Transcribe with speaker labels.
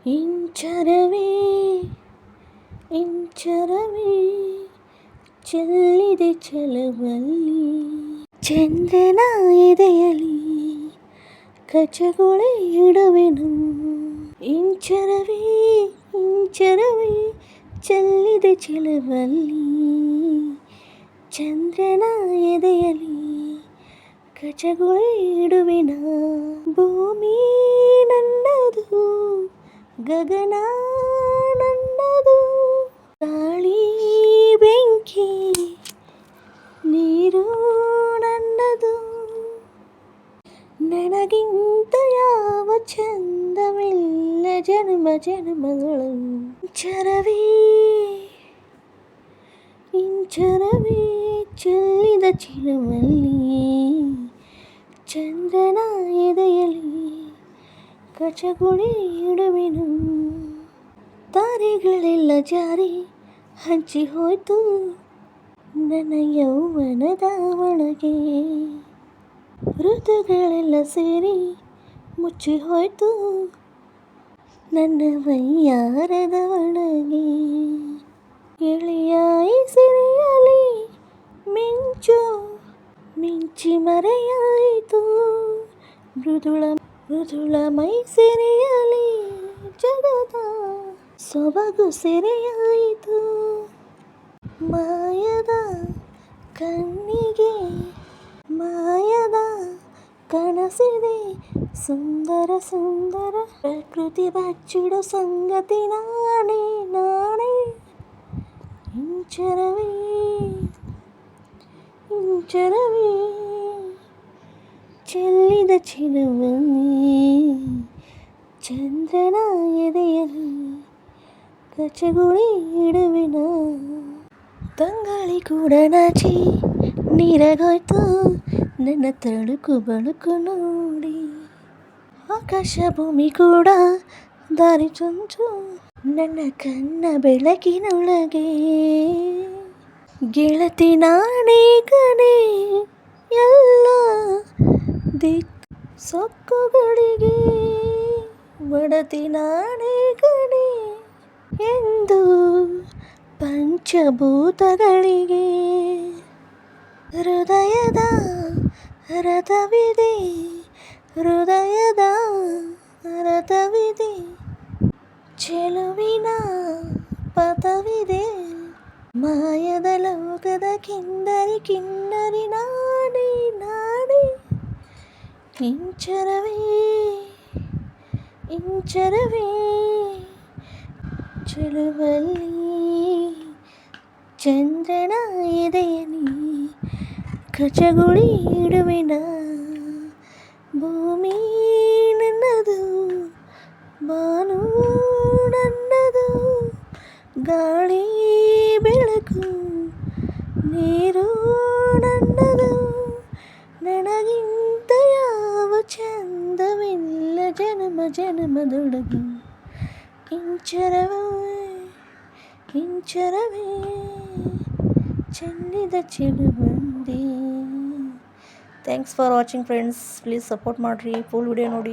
Speaker 1: ಇಂಚರವೇ ಇಂಚರವೇ ಚೆಲ್ಲಿದೆ ಚಲವಲ್ಲಿ ಚಂದ್ರನ ಎದೆಯಲಿ ಕಚಗುಳಿ ಇಡುವೆನು ಇಂಚರವೇ ಇಂಚರವೇ ಚೆಲ್ಲಿದೆ ಚೆಲುವಲ್ಲಿ ಚಂದ್ರನ ಎದೆಯಲಿ ಕಚಗುಳಿ ಇಡುವೆನ ಭೂಮಿ ನನ್ನದು ಗಗನ ನನ್ನದು ಗಾಳಿ ಬೆಂಕಿ ನೀರು ನನ್ನದು ನನಗಿಂತ ಯಾವ ಚಂದವಿಲ್ಲ ಜನ್ಮ ಜನ್ಮಗಳು ಇಂಚರವೇ ಇಂಚರವೇ ಚೆಲ್ಲಿದ ಚಿಲುವಲ್ಲಿ ಚಂದ್ರನ ಎದೆಯಲಿ ಕಚಗುಳಿ ಇಡುವೆನು ತಾರೆಗಳೆಲ್ಲ ಜಾರಿ ಹಂಚಿ ಹೋಯ್ತು ನನ್ನ ಯೌವನದ ಒಳಗೆ ಋತುಗಳೆಲ್ಲ ಸೇರಿ ಮುಚ್ಚಿ ಹೋಯ್ತು ನನ್ನ ವಯ್ಯಾರದ ಒಳಗೆ ಎಳೆಯ ಸಿರಿಯಲಿ ಮಿಂಚು ಮಿಂಚಿ ಮರೆಯಾಯಿತು ಮೃದುಳ ಮೈ ಸೆರೆಯಲಿ ಜಗದ ಸೊಬಗು ಸೆರೆಯಾಯಿತು ಮಾಯದ ಕಣ್ಣಿಗೆ ಮಾಯದ ಕನಸಿದೆ ಸುಂದರ ಸುಂದರ ಪ್ರಕೃತಿ ಬಚ್ಚಿಡು ಸಂಗತಿ ನಾನೇ ನಾನೇ ಇಂಚರವೇ ಇಂಚರವೇ ಚೆಲ್ಲಿದ ಚಿಲುವಲ್ಲಿ ಚಂದ್ರನ ಎದೆಯಲಿ ಕಚಗುಳಿ ಇಡುವೆನ ತಂಗಾಳಿ ಕೂಡ ನಾಚಿ ನೀರಾಗೋಯ್ತು ನನ್ನ ತಳುಕು ಬಳುಕು ನೋಡಿ ಆಕಾಶ ಭೂಮಿ ಕೂಡ ದಾರಿ ಚುಂಚು ನನ್ನ ಕಣ್ಣ ಬೆಳಕಿನೊಳಗೆ ಗೆಳತಿ ನಾನೇ ಕಣೆ ಎಲ್ಲ ದಿಕ್ ಸೊಕ್ಕುಗಳಿಗೆ ಒಡತಿ ನಾನೇ ಕಣೆ ಎಂದು ಪಂಚಭೂತಗಳಿಗೆ ಹೃದಯದ ರಥವಿದೆ ಹೃದಯದ ರಥವಿದೆ ಚೆಲುವಿನ ಪಥವಿದೆ ಮಾಯದ ಲೋಕದ ಕಿನ್ನರಿ ಕಿನ್ನರಿ ನಾನೇ ನಾನೇ ಇಂಚರವೇ ಇಂಚರವೇ ಚೆಲುವಲ್ಲಿ ಚಂದ್ರನ ಎದೆಯಲಿ ಕಚಗುಳಿ ಇಡುವೆನ ಭೂಮಿ ನನ್ನದು ಬಾನು ನನ್ನದು ಗಾಳಿ ಬೆಳಕು ನೀರು ನನ್ನದು ನನಗಿಂತ ಯಾವ ಚಂದವಿಲ್ಲ ಜನ್ಮ ಜನ್ಮದೊಳಗೆ ಇಂಚರವೇ ಇಂಚರವೇ ಚೆಲ್ಲಿದ ಚೆಲುವಂದೇ thanks for watching friends please support ಮಾಡಿರಿ ಫುಲ್ ವಿಡಿಯೋ ನೋಡಿ